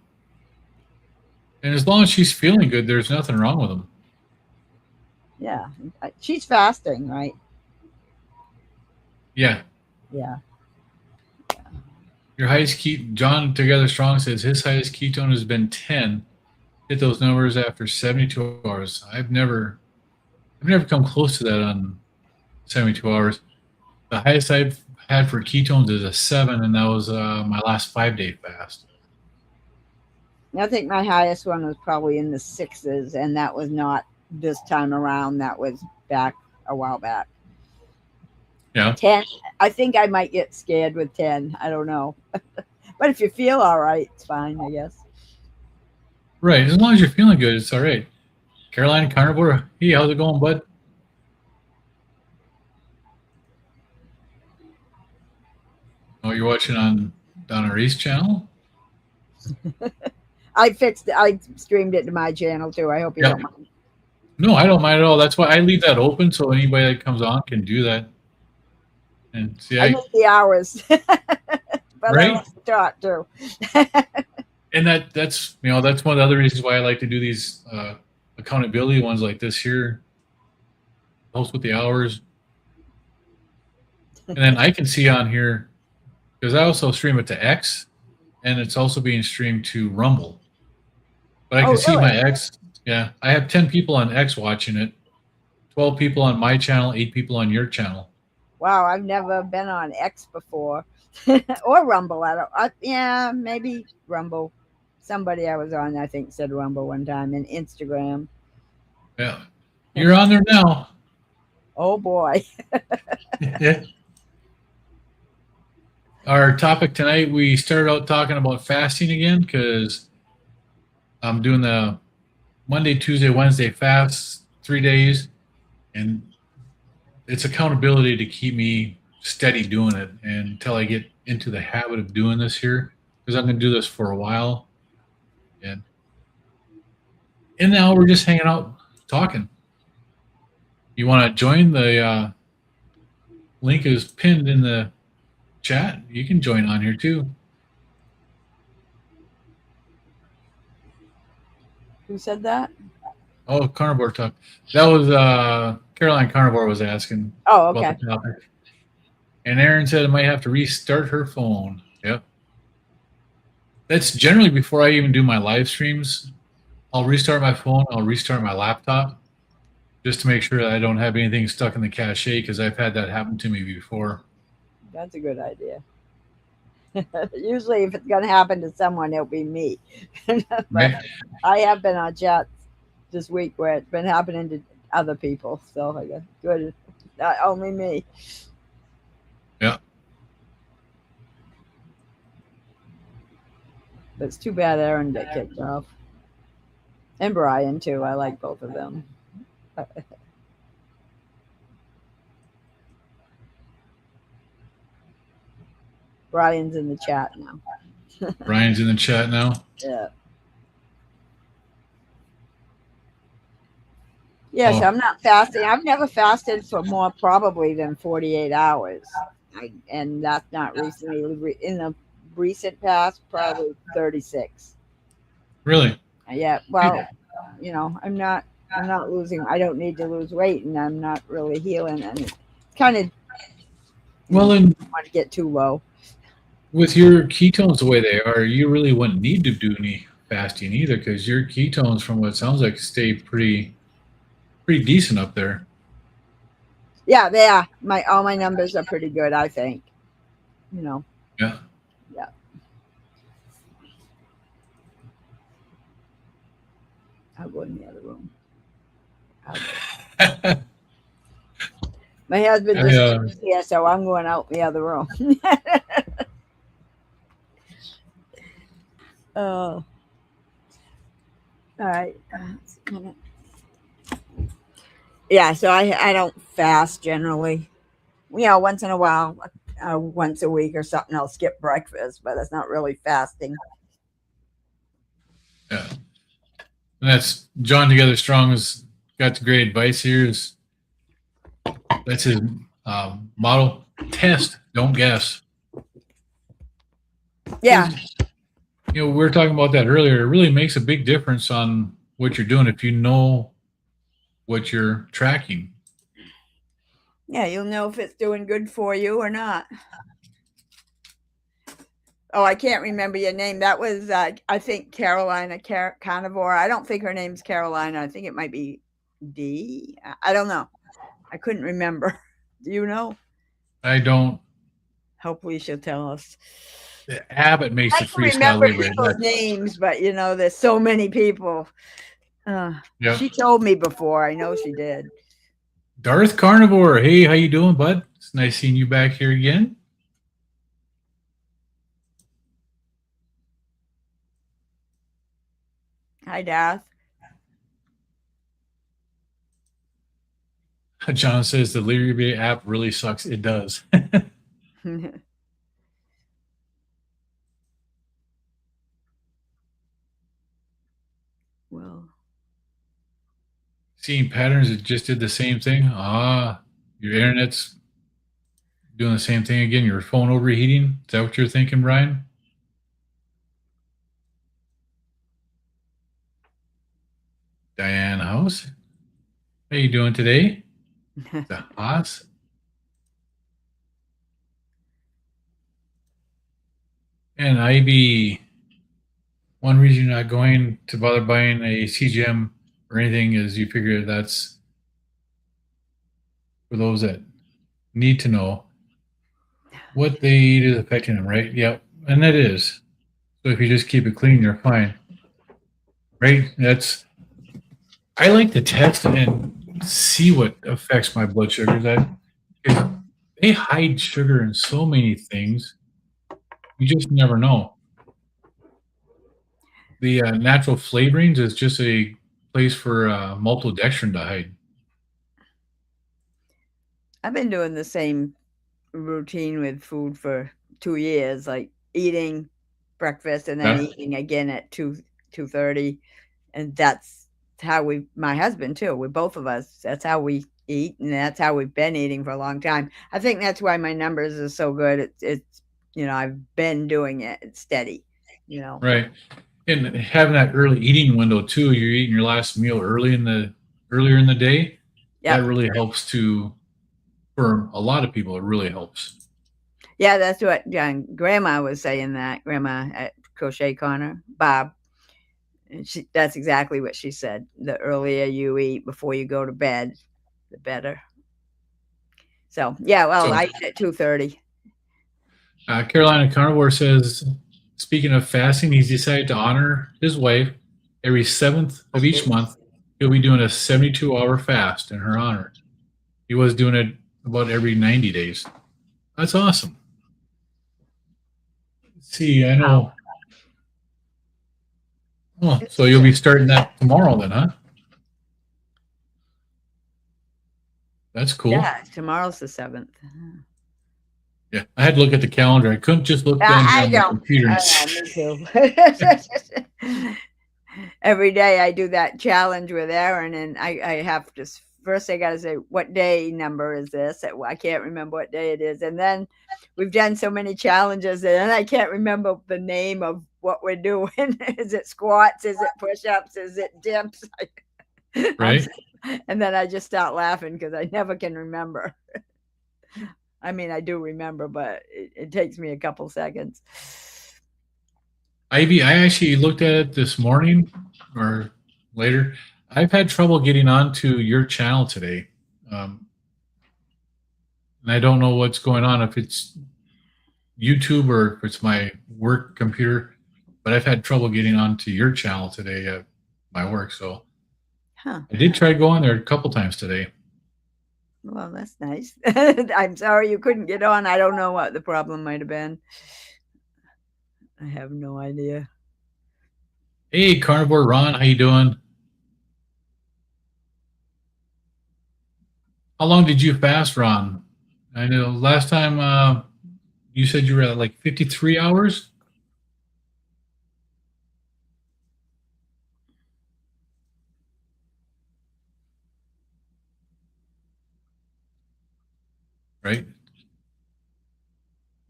And as long as she's feeling good, there's nothing wrong with them. Yeah. She's fasting, right? Yeah. Yeah. Your highest John Together Strong says his highest ketone has been 10. Hit those numbers after 72 hours. I've never come close to that on 72 hours. The highest I've had for ketones is a 7, and that was my last 5-day fast. I think my highest one was probably in the 6s, and that was not this time around. That was back a while back. Yeah. 10. I think I might get scared with 10. I don't know. But if you feel all right, it's fine, I guess. Right. As long as you're feeling good, it's all right. Caroline Carnivore, hey, how's it going, bud? Oh, you're watching on Donna Reese channel? I streamed it to my channel too. I hope you Yeah. don't mind. No, I don't mind at all. That's why I leave that open so anybody that comes on can do that. And see, I need the hours. But I Right? want to talk too. and that's one of the other reasons why I like to do these accountability ones like this here. Helps with the hours. And then I can see on here, because I also stream it to X, and it's also being streamed to Rumble. But I can Oh, see really? my X. Yeah, I have 10 people on X watching it, 12 people on my channel, 8 people on your channel. Wow, I've never been on X before. Or Rumble. Yeah, maybe Rumble. Somebody I was on, I think, said Rumble one time, and Instagram. Yeah, you're on there now. Oh boy. Our topic tonight, we started out talking about fasting again because I'm doing the Monday, Tuesday, Wednesday fasts, 3 days, and it's accountability to keep me steady doing it and until I get into the habit of doing this here, because I'm going to do this for a while. And now we're just hanging out talking. You want to join? The link is pinned in the chat. You can join on here too. Who said that? Oh, carnivore talk. That was Caroline Carnivore was asking Oh, about okay. the topic. And Erin said I might have to restart her phone. Yep. That's generally before I even do my live streams. I'll restart my phone, I'll restart my laptop just to make sure that I don't have anything stuck in the cache because I've had that happen to me before. That's a good idea. Usually, if it's going to happen to someone, it'll be me. But Right? I have been on chats this week where it's been happening to other people. So I guess good. Not only me. Yeah. But it's too bad Aaron got kicked off. And Brian, too. I like both of them. Brian's in the chat now. Brian's in the chat now. Yeah. Yes, Oh. I'm not fasting. I've never fasted for more probably than 48 hours. And that's not recently. In the recent past, probably 36. Really? Yeah. Well, I'm not losing. I don't need to lose weight, and I'm not really healing. And it's kind of Well, then want to get too low. with your ketones the way they are, you really wouldn't need to do any fasting either because your ketones, from what it sounds like, stay pretty decent up there. Yeah, they are. All my numbers are pretty good, I think. Yeah. Yeah. I'll go in the other room. My husband just here, so I'm going out in the other room. Oh. All right. Yeah, so I don't fast generally. Once in a while, once a week or something, I'll skip breakfast, but it's not really fasting. Yeah. And that's John Together Strong has got the great advice here. That's his motto: test, don't guess. Yeah. We were talking about that earlier. It really makes a big difference on what you're doing if you know what you're tracking. Yeah, you'll know if it's doing good for you or not. Oh, I can't remember your name. That was, I think, Carolina Carnivore. I don't think her name's Carolina. I think it might be D. I don't know. I couldn't remember. Do you know? I don't. Hopefully she'll tell us. Abbott makes the freestyle remember libre. people's names, but there's so many people. Yep. She told me before. I know she did. Darth Carnivore. Hey, how you doing, bud? It's nice seeing you back here again. Hi, Darth. John says the Libre app really sucks. It does. Well, seeing patterns, it just did the same thing. Your internet's doing the same thing again. Your phone overheating. Is that what you're thinking, Brian? Diane House. How you doing today? The Haas. And Ivy, one reason you're not going to bother buying a CGM or anything is you figure that's for those that need to know what they eat is affecting them, right? Yep. And that is. So if you just keep it clean, you're fine. Right? I like to test and see what affects my blood sugar. They hide sugar in so many things. You just never know. The natural flavorings is just a place for maltodextrin to hide. I've been doing the same routine with food for 2 years, like eating breakfast and then eating again at 2:30, and that's how my husband too, both of us, that's how we eat, and that's how we've been eating for a long time. I think that's why my numbers are so good. It's I've been doing it. It's steady. Right. And having that early eating window too, you're eating your last meal earlier in the day. Yeah. That really helps for a lot of people. It really helps. Yeah, that's what Grandma was saying. That Grandma at Crochet Corner, Bob, and that's exactly what she said. The earlier you eat before you go to bed, the better. So yeah, well, So, I eat at 2:30. Carolina Carnivore says, speaking of fasting, he's decided to honor his wife. Every 7th of each month, he'll be doing a 72-hour fast in her honor. He was doing it about every 90 days. That's awesome. Let's see, I know. Oh, so you'll be starting that tomorrow then, huh? That's cool. Yeah, tomorrow's the 7th. Yeah, I had to look at the calendar. I couldn't just look down I on the don't. computer. Me too. Every day I do that challenge with Aaron, and I have to first I got to say, what day number is this? I can't remember what day it is, and then we've done so many challenges, and I can't remember the name of what we're doing. Is it squats? Is it push-ups? Is it dips? Right. And then I just start laughing because I never can remember. I mean, I do remember, but it takes me a couple seconds. Ivy, I actually looked at it this morning or later. I've had trouble getting onto your channel today. And I don't know what's going on, if it's YouTube or if it's my work computer, but I've had trouble getting onto your channel today at my work. So I did try going there a couple times today. Well, that's nice. I'm sorry you couldn't get on. I don't know what the problem might have been. I have no idea. Hey, Carnivore Ron, how you doing? How long did you fast, Ron? I know last time you said you were at like 53 hours. Right?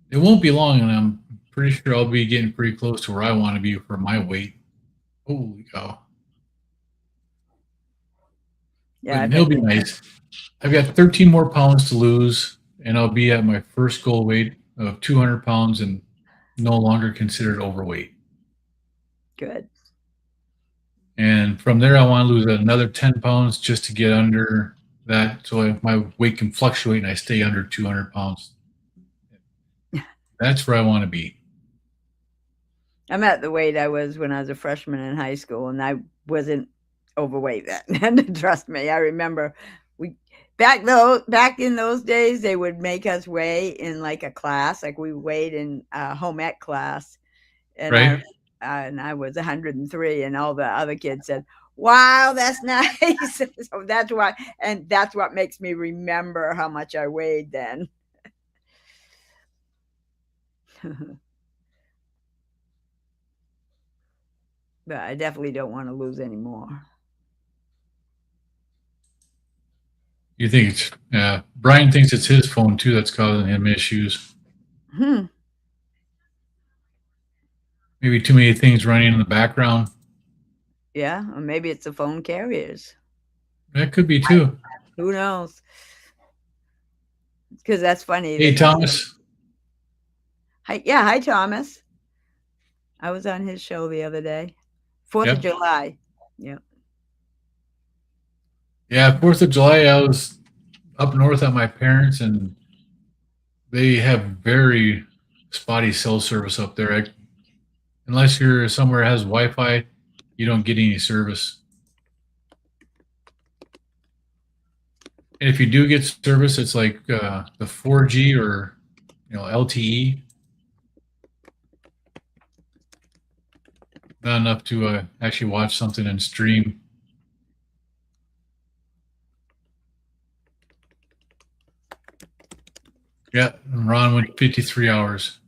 It won't be long, and I'm pretty sure I'll be getting pretty close to where I want to be for my weight. Holy cow. Yeah, it'll be nice. I've got 13 more pounds to lose, and I'll be at my first goal weight of 200 pounds and no longer considered overweight. Good. And from there, I want to lose another 10 pounds just to get under that, so my weight can fluctuate and I stay under 200 pounds. That's where I want to be. I'm at the weight I was when I was a freshman in high school, and I wasn't overweight then. Trust me, I remember back in those days they would make us weigh in like a class, like we weighed in a home ec class, and right. I was 103, and all the other kids said, "Wow, that's nice." So that's why, and that's what makes me remember how much I weighed then. But I definitely don't want to lose any more. You think it's Brian thinks it's his phone too that's causing him issues. Maybe too many things running in the background. Yeah, or maybe it's the phone carriers. That could be too. Who knows? Because that's funny. Hey, Thomas. Hi, Thomas. I was on his show the other day. 4th of July. Yeah. Yeah, 4th of July, I was up north at my parents', and they have very spotty cell service up there. Unless you're somewhere that has Wi-Fi, you don't get any service. And if you do get service, it's like the 4G or LTE. Not enough to actually watch something and stream. Yeah, Ron went 53 hours.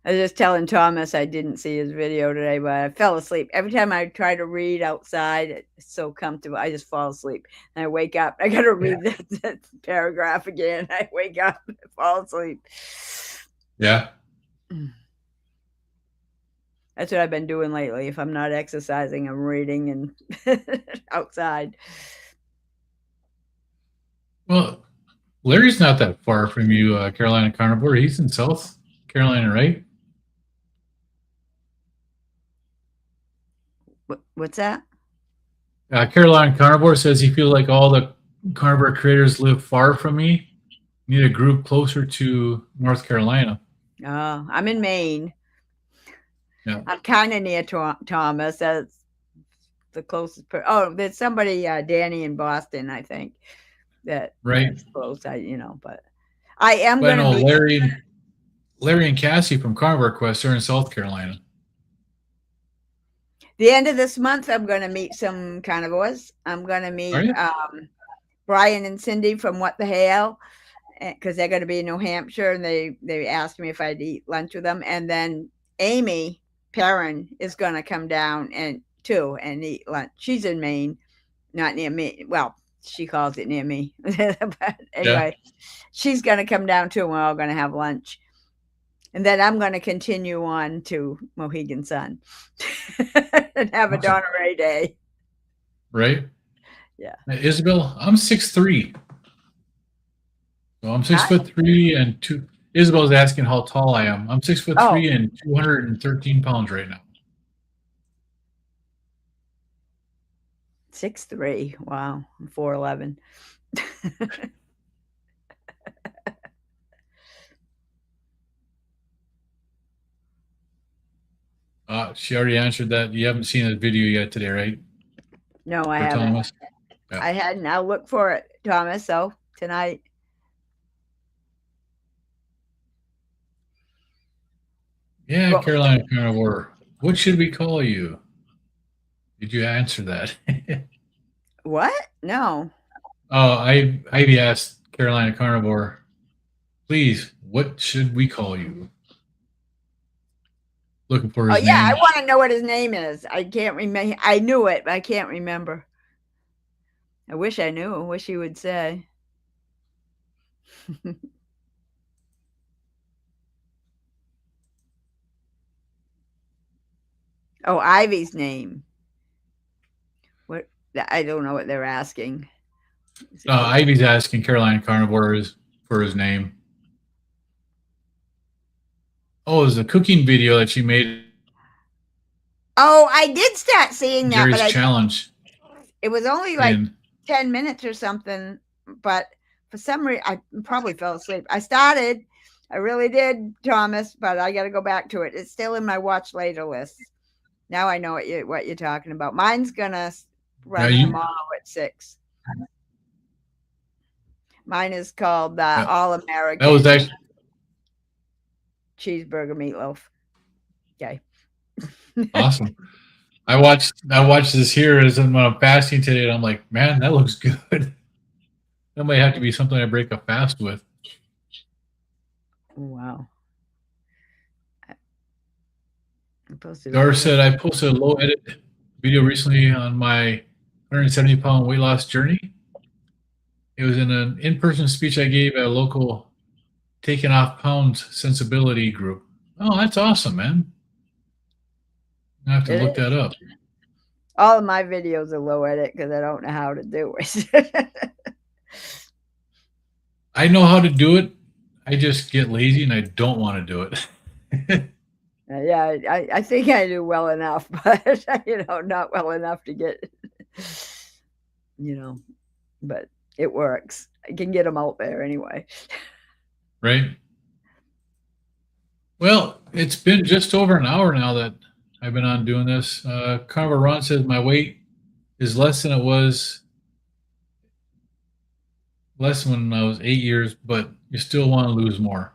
I was just telling Thomas I didn't see his video today, but I fell asleep. Every time I try to read outside, it's so comfortable. I just fall asleep. And I wake up. I got to read that paragraph again. I wake up and fall asleep. Yeah. That's what I've been doing lately. If I'm not exercising, I'm reading and outside. Well, Larry's not that far from you, Carolina Carnivore. He's in South Carolina, right? What's that? Carolina Carnivore says he feels like all the carnivore creators live far from me. Need a group closer to North Carolina. I'm in Maine. Yeah. I'm kind of near Thomas. That's the closest. There's somebody, Danny in Boston, I think. That's close. But I am going to be. Larry and Cassie from Carnivore Quest are in South Carolina. The end of this month, I'm going to meet some carnivores. I'm going to meet Brian and Cindy from What the Hell, because they're going to be in New Hampshire, and they asked me if I'd eat lunch with them. And then Amy Perrin is going to come down and eat lunch. She's in Maine, not near me. Well, she calls it near me. But anyway, she's going to come down too, and we're all going to have lunch. And then I'm going to continue on to Mohegan Sun and have a Donna Ray day. Right? Yeah. Isabel, I'm 6'3". So I'm 6'3" and 2. Isabel's asking how tall I am. I'm 6'3" and 213 pounds right now. 6'3". Wow. I'm 4'11". She already answered that. You haven't seen the video yet today, right? No, I haven't. Thomas? Yeah. I hadn't. I'll look for it, Thomas. So tonight. Yeah, Carolina Carnivore. What should we call you? Did you answer that? What? No. Oh, Ivy asked Carolina Carnivore, please, what should we call you? Looking for his name. Yeah, I want to know what his name is. I can't remember. I knew it, but I can't remember. I wish I knew. I wish he would say. Oh, Ivy's name. What? I don't know what they're asking. Ivy's asking Carolina Carnivore for his name. Oh, it was a cooking video that she made. Oh, I did start seeing that. Jerry's challenge. It was only like 10 minutes or something, but for some reason, I probably fell asleep. I started. I really did, Thomas, but I got to go back to it. It's still in my watch later list. Now I know what you're talking about. Mine's gonna run tomorrow at 6. Mine is called All American. That was actually cheeseburger meatloaf. Okay. Awesome. I watched this here as when I'm fasting today, and I'm like, man, that looks good. That might have to be something I break a fast with. Wow. Dar said I posted a low edit video recently on my 170-pound weight loss journey. It was in an in-person speech I gave at a local taking off pounds sensibility group. Oh, that's awesome, man. I have to look that up. All of my videos are low edit because I don't know how to do it. I know how to do it. I just get lazy and I don't want to do it. Yeah, I think I do well enough, but not well enough to get, but it works. I can get them out there anyway. Right. Well, it's been just over an hour now that I've been on doing this. Carnivore Ron says my weight is less than it was when I was 8 years, but you still want to lose more.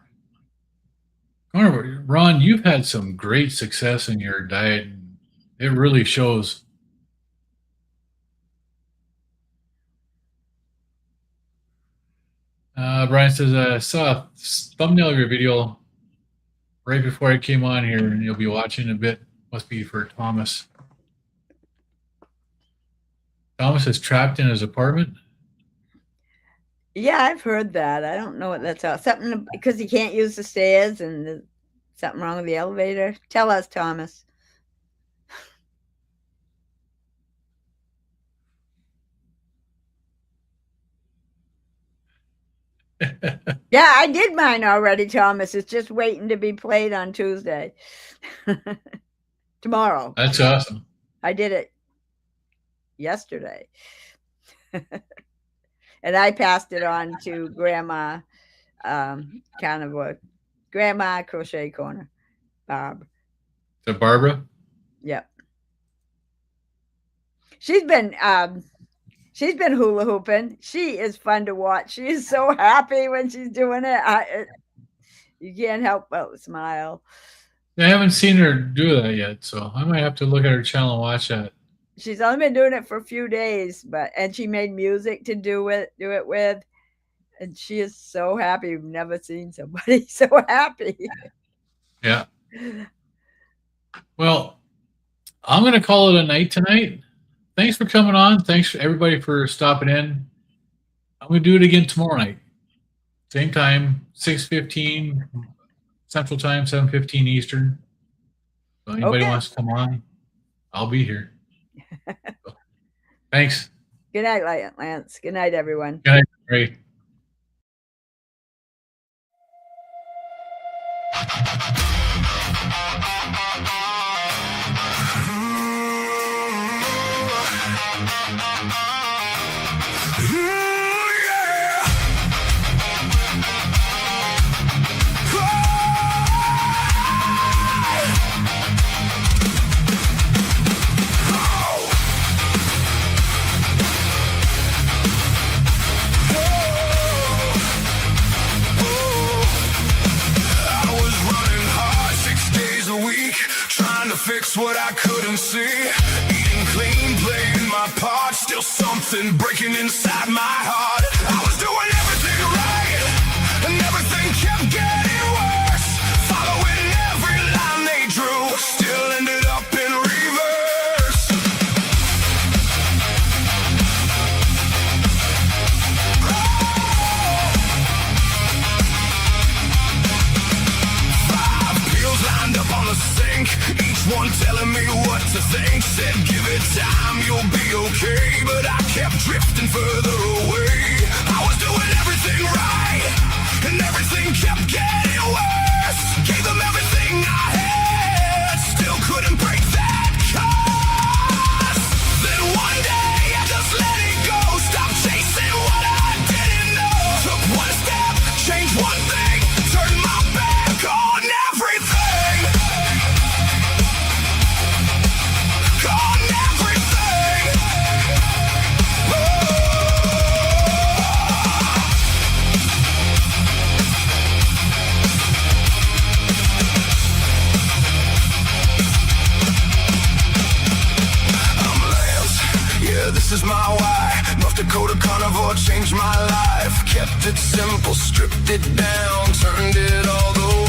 Carnivore Ron, you've had some great success in your diet. It really shows. Brian says, I saw a thumbnail of your video right before I came on here, and you'll be watching a bit. Must be for Thomas. Thomas is trapped in his apartment. Yeah, I've heard that. I don't know what that's about. Something because he can't use the stairs and there's something wrong with the elevator. Tell us, Thomas. Yeah, I did mine already, Thomas. It's just waiting to be played on Tuesday. Tomorrow. That's awesome. I did it yesterday. And I passed it on to Grandma Carnivore, Grandma Crochet Corner, Barb. So Barbara? Yep. She's been hula hooping. She is fun to watch. She is so happy when she's doing it. You can't help but smile. I haven't seen her do that yet, so I might have to look at her channel and watch that. She's only been doing it for a few days, and she made music to do it with, and she is so happy. We've never seen somebody so happy. Yeah. Well, I'm going to call it a night tonight. Thanks for coming on. Thanks everybody for stopping in. I'm going to do it again tomorrow night. Same time, 6:15 Central Time, 7:15 Eastern. So anybody wants to come on, I'll be here. So, thanks. Good night, Lance. Good night, everyone. Good night, Ray. Fix what I couldn't see. Eating clean, playing my part. Still something breaking inside my heart. I was doing everything right, and everything kept getting worse. Following every line they drew, still ended up in reverse. Five pills lined up on the sink, one telling me what to think. Said give it time, you'll be okay. But I kept drifting further away. I was doing everything right, and everything kept getting worse. Gave them everything I had, still couldn't break that curse. Then one day I just let it go. Stopped chasing what I didn't know. Took one step, changed one thing, turned my back on everything. This is my why. North Dakota Carnivore changed my life. Kept it simple, stripped it down, turned it all the way.